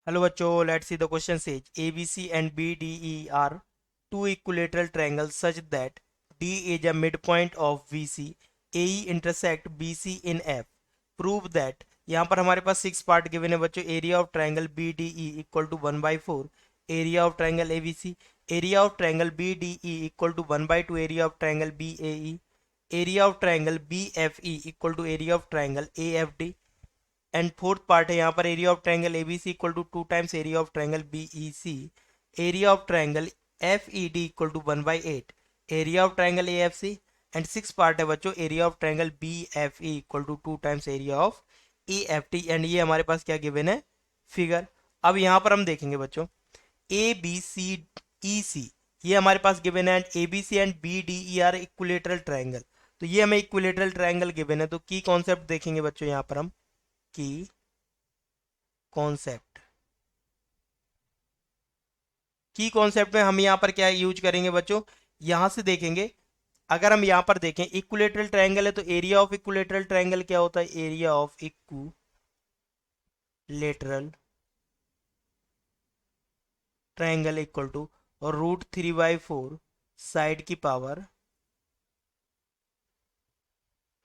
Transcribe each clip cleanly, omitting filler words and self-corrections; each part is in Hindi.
Hello bachcho, let's see the question says ABC and BDE are two equilateral triangles such that D is a midpoint of VC, AE intersect BC in F. Prove that यहाँ पर हमारे पास 6 पार्ट गिवन है बच्चों. Area of triangle BDE equal to 1/4 area of triangle ABC, area of triangle BDE equal to 1/2 area of triangle BAE, area of triangle BFE equal to area of triangle AFD. And fourth part है यहाँ पर area of triangle ABC equal to 2 times area of triangle BEC, area of triangle FED equal to 1/8 area of triangle AFC. And six part है बच्चों area of triangle BFE equal to 2 times area of AFT. And ये हमारे पास क्या गिवन है, फिगर. अब यहाँ पर हम देखेंगे बच्चों ए बी सी ई सी ये हमारे पास गिवन है and A B C and B D E are equilateral triangle. तो ये हमें इक्विलेटरल ट्राइंगल गिवन है. तो की कॉन्सेप्ट देखेंगे बच्चों यहाँ पर हम की कॉन्सेप्ट. की कॉन्सेप्ट में हम यहाँ पर क्या यूज करेंगे बच्चों, यहां से देखेंगे. अगर हम यहाँ पर देखें इक्विलेटरल ट्रायंगल है तो एरिया ऑफ इक्विलेटरल ट्रायंगल क्या होता है, area of equilateral triangle equal to और √3/4 साइड की पावर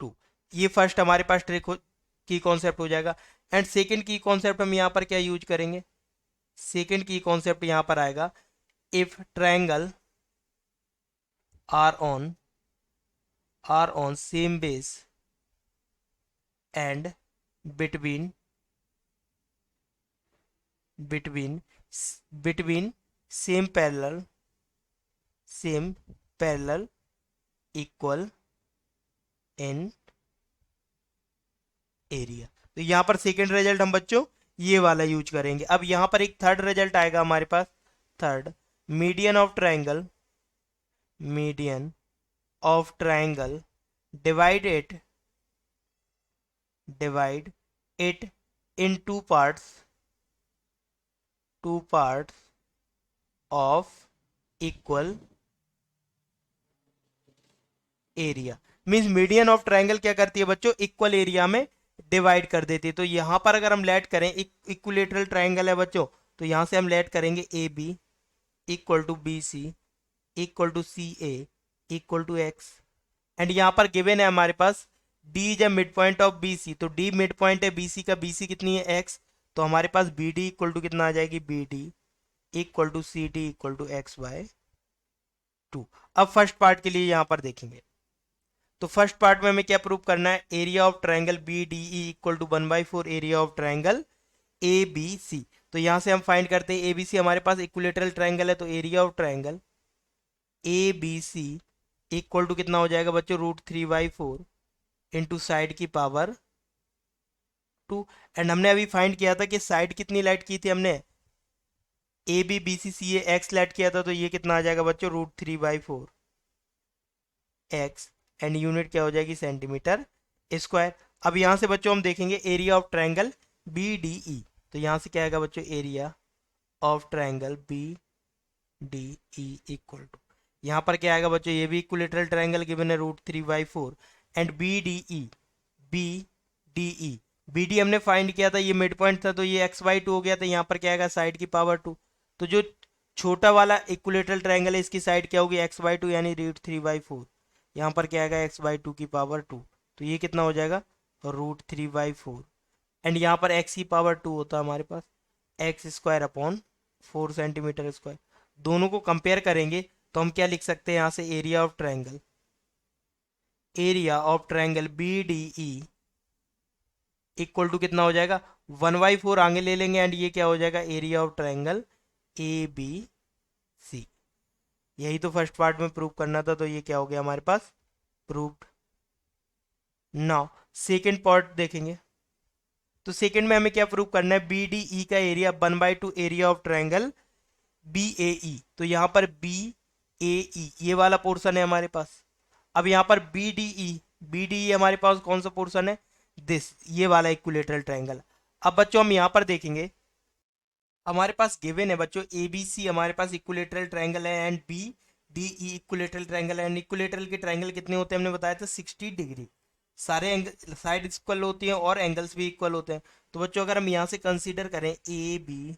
2. ये फर्स्ट हमारे पास ट्रिक की कॉन्सेप्ट हो जाएगा. एंड सेकेंड की कॉन्सेप्ट हम यहाँ पर क्या यूज करेंगे, सेकेंड की कॉन्सेप्ट यहाँ पर आएगा if triangle are on same base and between same parallel equal in area. तो यहाँ पर सेकेंड रिजल्ट हम बच्चों ये वाला यूज करेंगे. अब यहाँ पर एक थर्ड रिजल्ट आएगा हमारे पास. Third, median of triangle divide it in two parts of equal area. Means median of triangle क्या करती है बच्चों, इक्वल एरिया में डिवाइड कर देती है. तो यहां पर अगर हम लेट करें इक्विलेटरल ट्रायंगल है बच्चों, तो यहां से हम लेट करेंगे A B equal to B C equal to C A equal to x. And यहाँ पर गिवन है हमारे पास D is a mid point of B C. तो डी मिड पॉइंट है बीसी का, बीसी कितनी है एक्स. तो हमारे पास बी डी इक्वल टू कितना आ जाएगी, B D equal to C D equal to x/2. अब फर्स्ट पार्ट के लिए यहाँ पर देखेंगे. तो फर्स्ट पार्ट में हमें क्या प्रूव करना है, area of triangle B D E equal to 1/4 area of triangle A B C. तो यहां से हम फाइंड करते हैं ए बी सी हमारे पास इक्विलेटरल ट्रायंगल है. तो area of triangle A B C equal to कितना हो जाएगा बच्चों, √3/4 इंटू साइड की पावर 2. एंड हमने अभी फाइंड किया था कि साइड कितनी लेट की थी हमने, A B B C C A x let किया था. तो ये कितना आ जाएगा बच्चों, √3/4 एक्स. एंड यूनिट क्या हो जाएगी, सेंटीमीटर स्क्वायर. अब यहां से बच्चों हम देखेंगे area of triangle B D E. तो यहां से क्या आएगा बच्चों, area of triangle B D E equal to, यहां पर क्या आएगा बच्चों, ये भी इक्विलेटरल ट्रायंगल गिवन है √3/4 एंड बी डी ई हमने फाइंड किया था, ये मिड पॉइंट था. तो ये x/2 हो गया. तो यहाँ पर क्या आएगा, साइड की पावर 2. तो जो छोटा वाला इक्विलेटरल ट्रायंगल है इसकी साइड क्या होगी, x/2 यानी √3/4. यहाँ पर क्या आएगा, x/2 की पावर 2. तो ये कितना हो जाएगा, √3/4. एंड यहाँ पर x की पावर 2 होता है हमारे पास x² / 4 सेंटीमीटर स्क्वायर. दोनों को कंपेयर करेंगे तो हम क्या लिख सकते हैं यहाँ से, area of triangle B D E equal to कितना हो जाएगा, 1/4 आगे ले लेंगे. एंड ये क्या हो जाएगा, area of triangle A B C. यही तो फर्स्ट पार्ट में प्रूव करना था. तो ये क्या हो गया हमारे पास, प्रूव्ड. नाउ सेकेंड पार्ट देखेंगे. तो सेकेंड में हमें क्या प्रूव करना है, बी डी ई का area 1/2 area of triangle B A E. तो यहाँ पर बी ए ई ये वाला पोर्शन है हमारे पास. अब यहाँ पर बी डी ई हमारे पास कौन सा पोर्शन है, दिस ये वाला इक्विलेटरल ट्रायंगल. अब बच्चों हम यहाँ पर देखेंगे हमारे पास गिवन है बच्चों ए बी सी हमारे पास इक्विलेटरल ट्रायंगल है and B D E equilateral triangle है. एंड इक्विलेटरल के ट्रायंगल कितने होते हैं हमने बताया था, 60 डिग्री. सारे एंगल साइड इक्वल होती हैं और एंगल्स भी इक्वल होते हैं. तो बच्चों अगर हम यहाँ से कंसीडर करें A B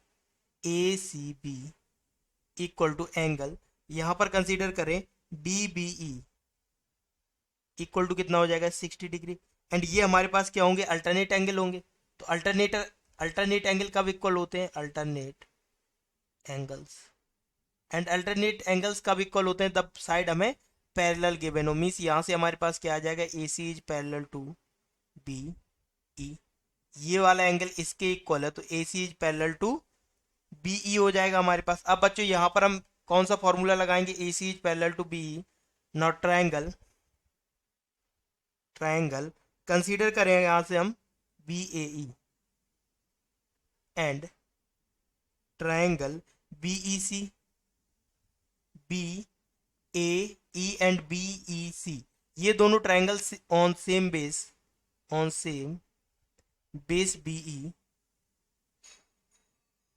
A C B equal to angle, यहाँ पर कंसीडर करें D B E equal to कितना हो जाएगा 60 डिग्री। एंड ये हमारे पास क्या होंगे, अल्टरनेट एंगल होंगे। तो अल्टरनेट एंगल कब इक्वल होते हैं, alternate angles, and alternate angles कब इक्वल होते हैं, तब साइड हमें पैरेलल गिवन हो। मीन्स यहाँ से हमारे पास क्या आ जाएगा, A C is parallel to B E, ये वाला एंगल इसके इक्वल है, तो A C is parallel to B E हो जाएगा हमारे पास। अब बच्चों यहाँ पर हम कौन सा फॉर्मूला लगाएंगे, A C is parallel to B E, not triangle, triangle consider करें यहाँ से हम B A E and triangle B E C, B A E and B E C, ये दोनों triangle on same base, on same base B E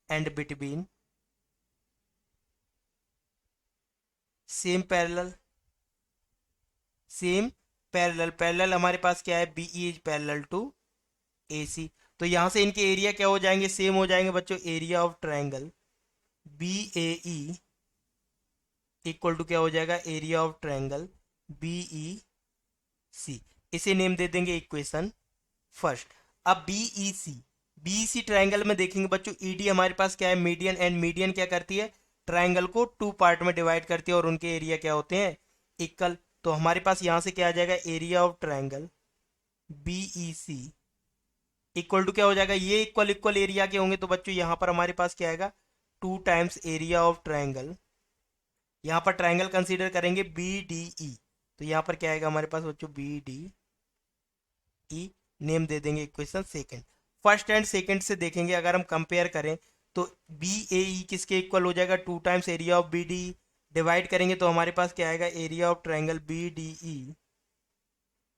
and between same parallel, same parallel, parallel हमारे पास क्या है, B E is parallel to A C. तो यहां से इनके एरिया क्या हो जाएंगे, सेम हो जाएंगे बच्चों। Area of triangle B A E equal to क्या हो जाएगा, area of triangle B E C. इसे नेम दे देंगे इक्वेशन फर्स्ट। अब बी सी ट्रायंगल में देखेंगे बच्चों, ई डी हमारे पास क्या है, मीडियन, एंड मीडियन क्या करती है, ट्रायंगल को टू पार्ट में डिवाइड करती है और उनके एरिया क्या होते हैं, इक्वल। तो हमारे पास यहाँ से क्या आ जाएगा, area of triangle B E C equal to क्या हो जाएगा, ये इक्वल इक्वल एरिया के होंगे, तो बच्चों यहाँ पर हमारे पास क्या आएगा, 2 टाइम्स एरिया ऑफ ट्रायंगल। यहाँ पर ट्रायंगल कंसीडर करेंगे बी डी ई, तो यहाँ पर क्या आएगा हमारे पास बच्चों, बी डी ई, नेम दे देंगे equation second. First and second से देखेंगे, अगर हम कंपेयर करें तो बी ए ई किसके इक्वल हो जाएगा, 2 times area of B D. Divide करेंगे तो हमारे पास क्या आएगा, area of triangle B D E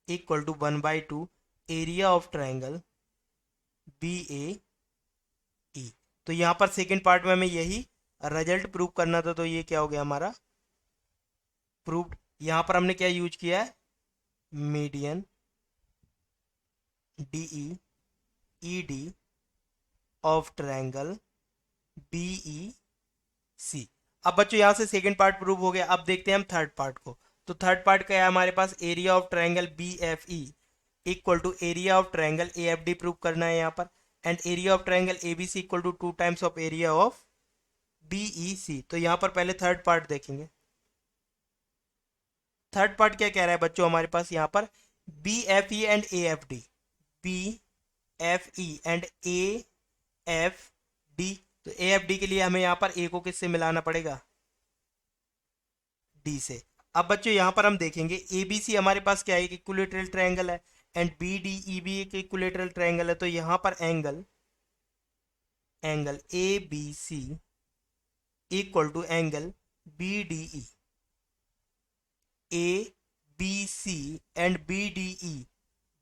equal to 1/2 area of triangle B A E. तो यहाँ पर सेकंड पार्ट में हमें यही रिजल्ट प्रूव करना था, तो ये क्या हो गया हमारा प्रूव्ड। यहाँ पर हमने क्या यूज किया है, median D E D of triangle B E C. अब बच्चों यहाँ से सेकंड पार्ट प्रूव हो गया। अब देखते हैं हम थर्ड पार्ट को। तो थर्ड पार्ट क्या है हमारे पास, area of triangle B F E equal to area of triangle A F D prove करना है यहाँ पर। And area of triangle A B C equal to 2 times of area of B E C. तो यहाँ पर पहले थर्ड पार्ट देखेंगे। थर्ड पार्ट क्या कह रहा है बच्चों, हमारे पास यहाँ पर B F E and A F D, B F E and A F D. तो ए एफ डी के लिए हमें यहाँ पर ए को किससे मिलाना पड़ेगा, डी से। अब बच्चों यहाँ पर हम देखेंगे ए बी सी हमारे पास क्या है, एक इक्विलेटरल ट्रायंगल है, एंड बी डी ई भी एक इक्विलेटरल ट्रायंगल है। तो यहाँ पर angle A B C equal to angle B D E, A B C and B D E,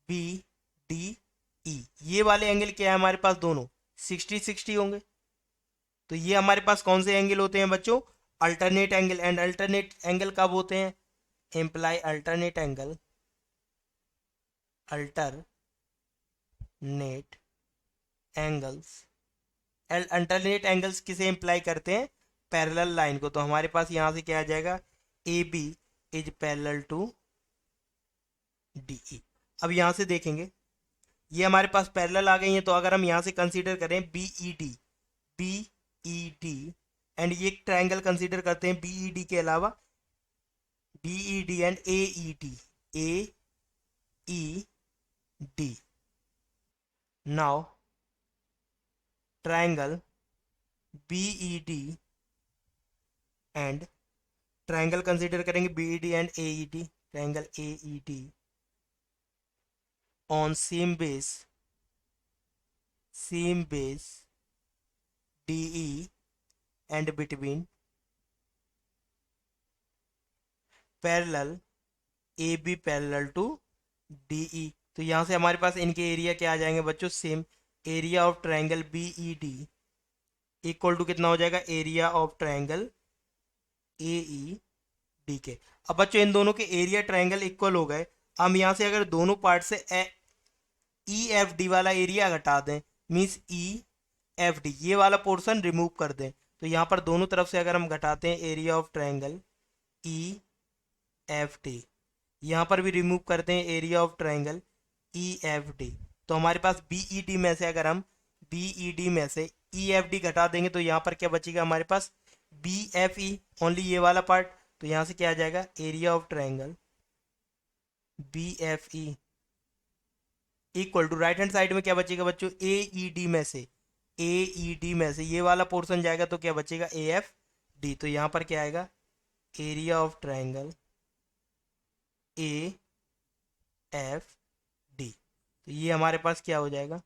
B D E, ये वाले एंगल क्या है हमारे पास, दोनों 60-60 होंगे। तो ये हमारे पास कौन से एंगल होते हैं बच्चों, alternate angle. And alternate angle कब होते हैं, imply alternate angle, alternate angles, alternate angles किसे इम्प्लाई करते हैं, पैरेलल लाइन को। तो हमारे पास यहाँ से क्या आ जाएगा, A B is parallel to D E. अब यहाँ से देखेंगे ये हमारे पास पैरेलल आ गई हैं, तो अगर हम यहाँ से कंसीडर करें बी ई डी एंड ये ट्रायंगल कंसीडर करते हैं बी ई डी के अलावा, B E D and A E D. Now triangle B E D and triangle consider करेंगे B E D and A E D, triangle A E D on same base D E and between parallel A B parallel to D E. तो यहाँ से हमारे पास इनके एरिया क्या आ जाएंगे बच्चों, same. Area of triangle B E D equal to कितना हो जाएगा, area of triangle A E D के। अब बच्चों इन दोनों के एरिया ट्रायंगल इक्वल हो गए। हम यहाँ से अगर दोनों पार्ट से ई एफ डी वाला एरिया घटा दें, मीन्स ई एफ डी, ये वाला पोर्शन रिमूव कर दें। तो यहाँ पर दोनों तरफ से अगर हम घटाते हैं area of triangle E F D, यहाँ पर भी रिमूव करते हैं area of triangle E F D, तो हमारे पास बी ई डी में से अगर हम बी ई डी में से ई एफ डी घटा देंगे तो यहाँ पर क्या बचेगा हमारे पास बी एफ ई, ओनली ये वाला पार्ट। तो यहाँ से क्या आ जाएगा area of triangle B F E equal to right hand side में क्या बचेगा बच्चों ए ई डी में से, ए ई डी में से ये वाला पोर्शन जाएगा तो क्या बचेगा ए एफ डी। तो यहाँ पर क्या आएगा area of triangle A F D. तो ये हमारे पास क्या हो जाएगा,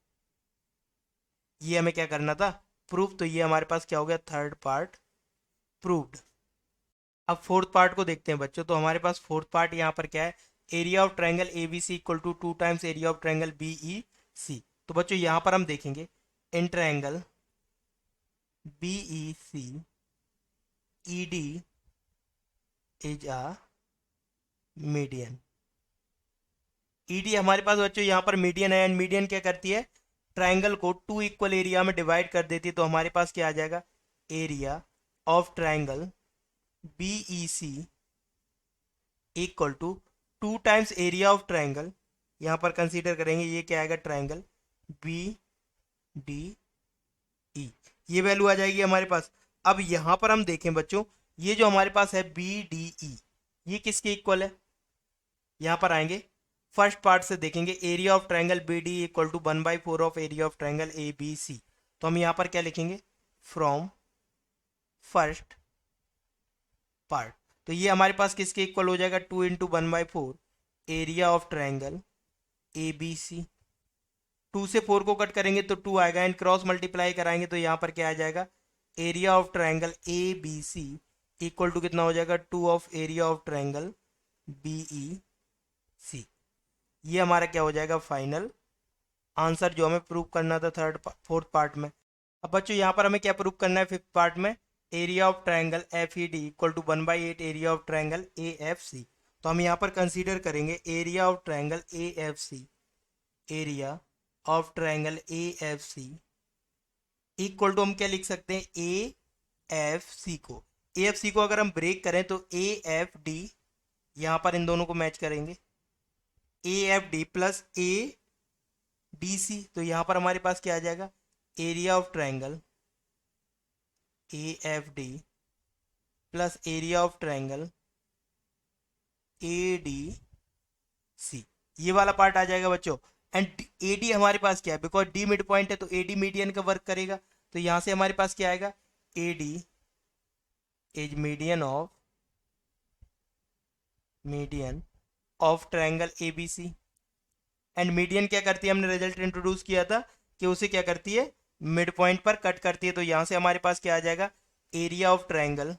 ये हमें क्या करना था प्रूफ, तो ये हमारे पास क्या हो गया थर्ड पार्ट प्रूव्ड। अब फोर्थ पार्ट को देखते हैं बच्चों। तो हमारे पास फोर्थ पार्ट यहाँ पर क्या है, area of triangle A B C equal to 2 times area of triangle B E C. तो बच्चों यहाँ पर हम देखेंगे in triangle B E C E D is a median. E D हमारे पास बच्चों यहाँ पर मीडियन है, एंड मीडियन क्या करती है ट्राइंगल को 2 इक्वल एरिया में डिवाइड कर देती है। तो हमारे पास क्या आ जाएगा area of triangle B E C equal to 2 times area of triangle, यहाँ पर कंसीडर करेंगे ये क्या आएगा ट्राइंगल बी डी ई, ये वैल्यू आ जाएगी हमारे पास। अब यहाँ पर हम देखें बच्चों, ये जो हमारे पास है बी डी ई, ये किसके इक्वल है, यहाँ पर आएंगे फर्स्ट पार्ट से देखेंगे area of triangle B D equal to 1/4 of area of triangle A B C. तो हम यहाँ पर क्या लिखेंगे फ्रॉम फर्स्ट पार्ट, तो ये हमारे पास किसके इक्वल हो जाएगा 2 into 1/4 area of triangle A B C. 2 से 4 को कट करेंगे तो 2 आएगा, एंड क्रॉस मल्टीप्लाई कराएंगे तो यहाँ पर क्या आ जाएगा area of triangle A B C equal to कितना हो जाएगा 2 of area of triangle B E C. ये हमारा क्या हो जाएगा फाइनल आंसर जो हमें प्रूव करना था फोर्थ पार्ट में। अब बच्चों यहाँ पर हमें क्या प्रूव करना है फिफ्थ पार्ट में, area of triangle F E D equal to 1/8 area of triangle A F C. तो हम यहाँ पर कंसीडर करेंगे area of triangle A F C, area of triangle A F C equal to हम क्या लिख सकते हैं ए एफ सी को, ए एफ सी को अगर हम ब्रेक करें तो ए एफ डी, यहाँ पर इन दोनों को मैच करेंगे A F D plus A D C. तो यहाँ पर हमारे पास क्या आ जाएगा area of triangle A F D plus area of triangle A D C, ये वाला पार्ट आ जाएगा बच्चों। एंड ए डी हमारे पास क्या है, बिकॉज डी मिड पॉइंट है तो ए डी मीडियन का वर्क करेगा। तो यहाँ से हमारे पास क्या आएगा A D is median of triangle A B C. And median क्या करती है, हमने रिजल्ट इंट्रोड्यूस किया था कि उसे क्या करती है मिड पॉइंट पर कट करती है। तो यहाँ से हमारे पास क्या आ जाएगा area of triangle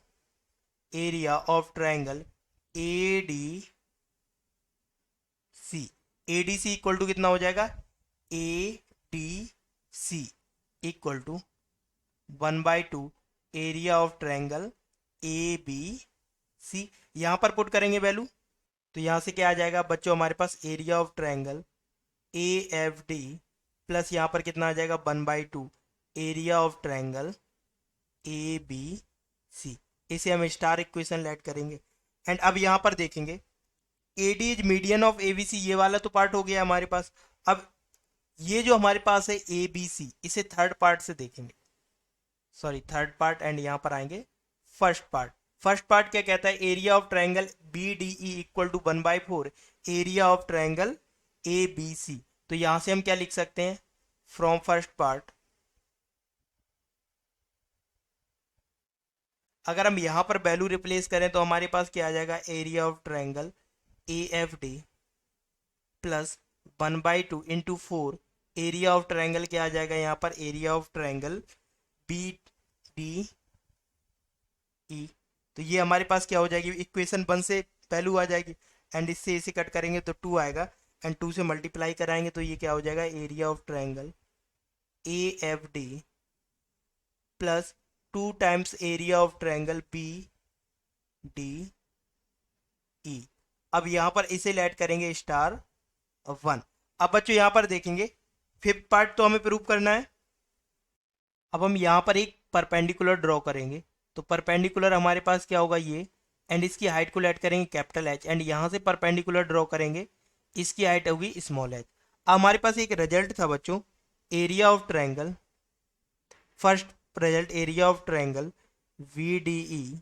A D C, A D C equal to कितना हो जाएगा A D C equal to 1/2 area of triangle A B C. यहाँ पर पुट करेंगे वैल्यू तो यहाँ से क्या आ जाएगा बच्चों हमारे पास area of triangle A F D plus यहाँ पर कितना आ जाएगा 1/2 area of triangle A B C. इसे हम स्टार इक्वेशन लेट करेंगे। एंड अब यहाँ पर देखेंगे A D is median of A B C, ये वाला तो पार्ट हो गया हमारे पास। अब ये जो हमारे पास है ए बी सी, इसे थर्ड पार्ट से देखेंगे, सॉरी थर्ड पार्ट, एंड यहाँ पर आएंगे फर्स्ट पार्ट। फर्स्ट पार्ट क्या कहता है area of triangle B D E equal to 1/4 area of triangle A B C. तो यहां से हम क्या लिख सकते हैं फ्रॉम फर्स्ट पार्ट, अगर हम यहां पर वैल्यू रिप्लेस करें तो हमारे पास क्या आ जाएगा area of triangle A F D plus 1/2 into 4 area of triangle क्या आ जाएगा यहाँ पर area of triangle B D E. तो ये हमारे पास क्या हो जाएगी इक्वेशन 1 से वैल्यू आ जाएगी, एंड इससे इसे कट करेंगे तो 2 आएगा, एंड 2 से मल्टीप्लाई कराएंगे तो ये क्या हो जाएगा area of triangle A F D plus 2 times area of triangle B D E. अब यहाँ पर इसे लेट करेंगे स्टार 1। अब बच्चों यहाँ पर देखेंगे फिफ्थ पार्ट तो हमें प्रूव करना है। अब हम यहाँ पर एक परपेंडिकुलर ड्रॉ करेंगे, तो परपेंडिकुलर हमारे पास क्या होगा ये, एंड इसकी हाइट को लेट करेंगे कैपिटल एच, एंड यहाँ से परपेंडिकुलर ड्रॉ करेंगे, इसकी हाइट होगी स्मॉल एच। अब हमारे पास एक रिजल्ट था बच्चों, area of triangle, first result area of triangle V D E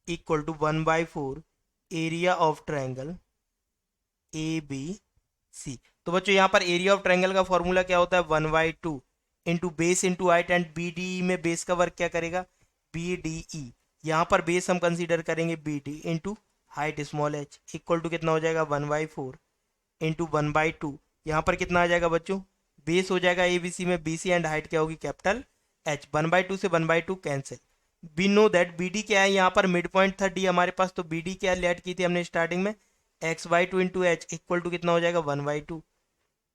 equal to 1/4 area of triangle A B C. तो बच्चों यहाँ पर एरिया ऑफ ट्रायंगल का फॉर्मूला क्या होता है, 1/2 into base into height, and B D E में बेस का वर्क क्या करेगा, बी डी ई। यहाँ पर बेस हम कंसीडर करेंगे B D into height small H, equal to कितना हो जाएगा 1/4 इंटू 1/2। यहाँ पर कितना आ जाएगा बच्चों, बेस हो जाएगा ए बी सी में बी सी, एंड हाइट क्या होगी कैपिटल एच। 1/2 से 1/2 cancel. We know that B D क्या है, यहाँ पर मिड पॉइंट था डी हमारे पास, तो बी डी क्या लेट की थी हमने स्टार्टिंग में, x/2 into H equal to कितना हो जाएगा 1/2।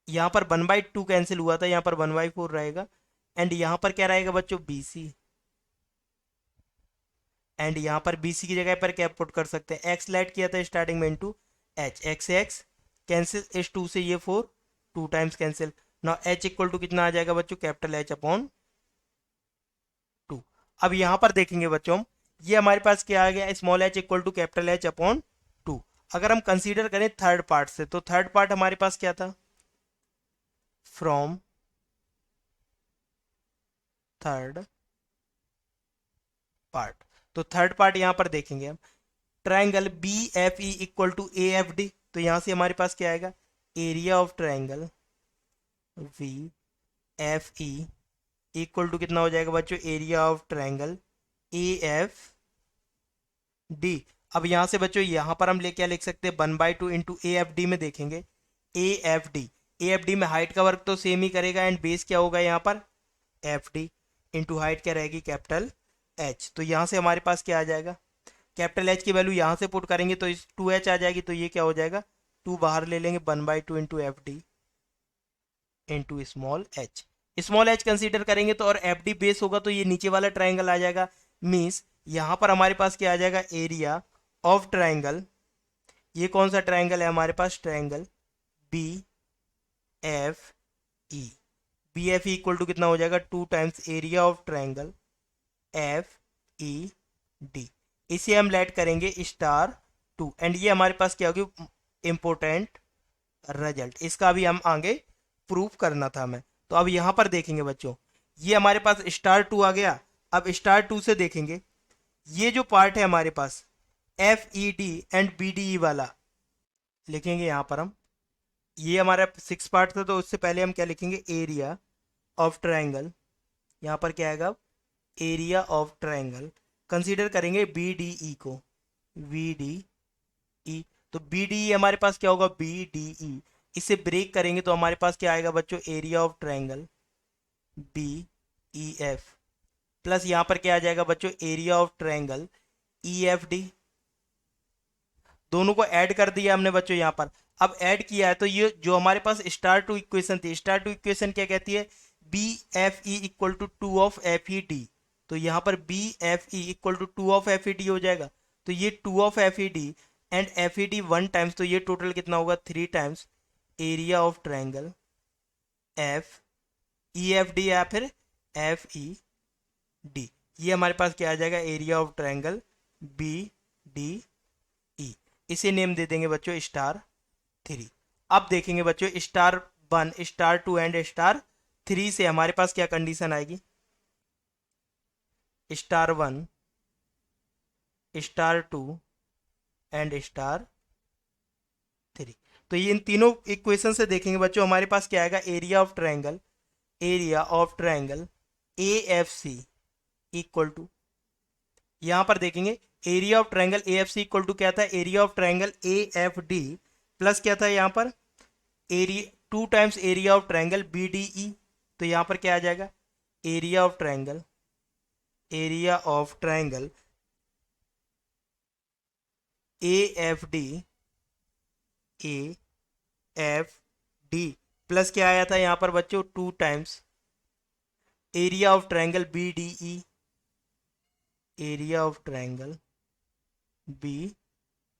यहाँ पर 1/2 कैंसिल हुआ था, यहाँ पर 1/4 रहेगा, एंड यहाँ पर क्या रहेगा बच्चों बी सी, एंड यहाँ पर बी सी की जगह पर क्या पुट कर सकते हैं, एक्स लेट किया था स्टार्टिंग में इंटू एच, एक्स से एक्स कैंसिल, इस 2 से ये 4, 2 times cancel. Now H equal to कितना आ जाएगा बच्चों, कैपिटल एच अपॉन 2। अब यहाँ पर देखेंगे बच्चों हम, ये हमारे पास क्या आ गया, small H equal to capital H upon 2। अगर हम कंसीडर करें थर्ड पार्ट से, तो थर्ड पार्ट हमारे पास क्या था, फ्रॉम थर्ड पार्ट। तो थर्ड पार्ट यहाँ पर देखेंगे हम, triangle B F E equal to A F D, तो यहाँ से हमारे पास क्या आएगा, area of triangle V F E equal to कितना हो जाएगा बच्चों, area of triangle A F D. अब यहाँ से बच्चों यहाँ पर हम ले क्या लिख सकते हैं, 1/2 इंटू ए एफ डी में देखेंगे, ए F D, A F D में हाइट का वर्क तो सेम ही करेगा, एंड बेस क्या होगा यहाँ पर एफ डी, इंटू हाइट क्या रहेगी कैपिटल एच। तो यहाँ से हमारे पास क्या आ जाएगा, कैपिटल एच की वैल्यू यहाँ से पुट करेंगे तो इस 2h आ जाएगी, तो ये क्या हो जाएगा 2 बाहर ले लेंगे, 1/2 into F D into small H. Small H consider करेंगे तो, और एफ डी बेस होगा तो ये नीचे वाला ट्राइंगल आ जाएगा, मीन्स यहाँ पर हमारे पास क्या आ जाएगा, एरिया ऑफ ट्राइंगल, ये कौन सा ट्राइंगल है हमारे पास, triangle B F E, B F E equal to कितना हो जाएगा 2 times area of triangle F E D. इसे हम लेट करेंगे स्टार 2, एंड ये हमारे पास क्या होगी, इंपोर्टेंट रिजल्ट, इसका भी हम आगे प्रूफ करना था हमें। तो अब यहाँ पर देखेंगे बच्चों, ये हमारे पास स्टार 2 आ गया। अब स्टार 2 से देखेंगे, ये जो पार्ट है हमारे पास F E D and B D E वाला, लिखेंगे यहाँ पर हम, ये हमारा 6 पार्ट था, तो उससे पहले हम क्या लिखेंगे, एरिया ऑफ ट्राइंगल, यहाँ पर क्या आएगा, एरिया ऑफ ट्राइंगल, कंसीडर करेंगे बी डी ई को, वी डी ई, तो बी डी ई हमारे पास क्या होगा, बी डी ई, इसे ब्रेक करेंगे तो हमारे पास क्या आएगा बच्चों, area of triangle B E F, plus यहाँ पर क्या आ जाएगा बच्चों, area of triangle E F D. दोनों को ऐड कर दिया हमने बच्चों यहाँ पर। अब ऐड किया है तो ये जो हमारे पास स्टार 2 इक्वेशन थी, स्टार 2 इक्वेशन क्या कहती है, B F E equal to 2 of F E D, तो यहाँ पर B F E equal to 2 of F E D हो जाएगा। तो ये 2 of F E D and F E D 1 times, तो ये टोटल कितना होगा 3 times area of triangle F E F D या फिर एफ ई डी। ये हमारे पास क्या आ जाएगा, area of triangle B D E. इसे नेम दे देंगे बच्चों स्टार 3। अब देखेंगे बच्चों स्टार 1, स्टार 2 एंड स्टार 3 से हमारे पास क्या कंडीशन आएगी, स्टार 1, स्टार 2 एंड स्टार 3। तो ये इन तीनों इक्वेशन से देखेंगे बच्चों हमारे पास क्या आएगा, area of triangle, area of triangle A F C equal to, यहाँ पर देखेंगे area of triangle A F C equal to क्या था, area of triangle A F D, plus क्या था यहाँ पर area 2 times area of triangle B D E. तो यहाँ पर क्या आ जाएगा, area of triangle, area of triangle A F D, A F D, plus क्या आया था यहाँ पर बच्चों 2 times area of triangle B D E, area of triangle B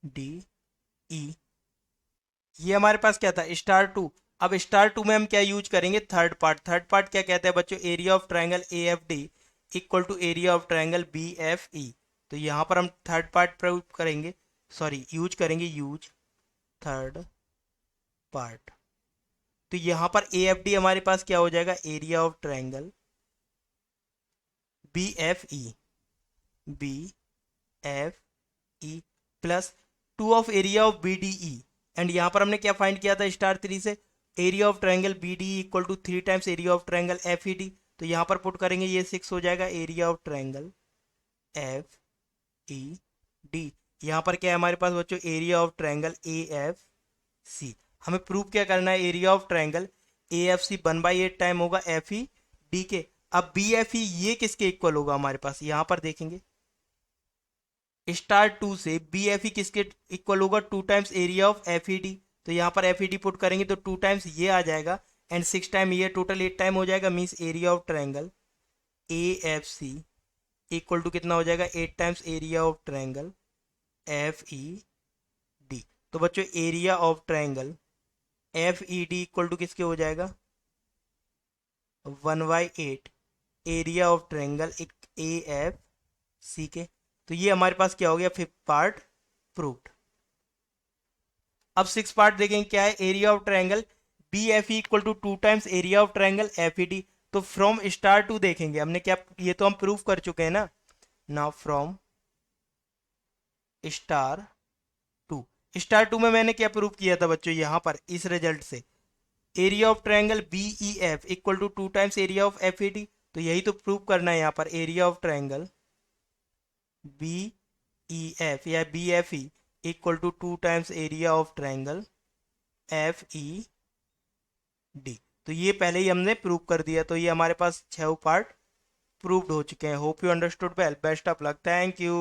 D E. ये हमारे पास क्या था, स्टार 2, अब स्टार टू में हम क्या यूज करेंगे, थर्ड पार्ट क्या कहता है बच्चों, area of triangle A F D equal to area of triangle B F E. तो यहाँ पर हम थर्ड पार्ट प्रूव करेंगे, सॉरी यूज करेंगे, यूज थर्ड पार्ट। तो यहाँ पर ए एफ डी हमारे पास क्या हो जाएगा, area of triangle B F E, B F E plus two of area of B D E. And यहाँ पर हमने क्या फाइंड किया था स्टार थ्री से, area of triangle B D equal to 3 times area of triangle F E D. तो यहाँ पर पुट करेंगे, ये 6 हो जाएगा area of triangle F E D. यहाँ पर क्या है हमारे पास बच्चों, area of triangle A F C. हमें प्रूव क्या करना है, area of triangle A F C 1/8 time होगा एफ ई डी के। अब बी एफ ई ये किसके इक्वल होगा हमारे पास, यहाँ पर देखेंगे स्टार टू से बी एफ ई किसके इक्वल होगा, 2 times area of F E D. तो यहाँ पर एफ ई डी पुट करेंगे तो 2 टाइम्स ये आ जाएगा एंड 6 टाइम ये, टोटल 8 टाइम हो जाएगा। Means area of triangle A F C equal to कितना हो जाएगा, 8 times area of triangle F E D. तो बच्चों area of triangle F E D equal to किसके हो जाएगा, 1/8 area of triangle A F C के। तो ये हमारे पास क्या हो गया, फिफ्थ पार्ट प्रूव्ड। अब सिक्स पार्ट देखेंगे क्या है, area of triangle B F E equal to 2 times area of triangle F E D. तो फ्रॉम स्टार टू देखेंगे हमने क्या, ये तो हम प्रूव कर चुके हैं ना। Now from star two, star two में मैंने क्या प्रूव किया था बच्चों, यहां पर इस रिजल्ट से area of triangle B E F equal to 2 times area of F E D. तो यही तो प्रूव करना है यहाँ पर, area of triangle B E F या B F E equal to 2 times area of triangle F E D. तो ये पहले ही हमने प्रूव कर दिया। तो ये हमारे पास 6 पार्ट प्रूव्ड हो चुके हैं। Hope you understood well, best of luck, thank you.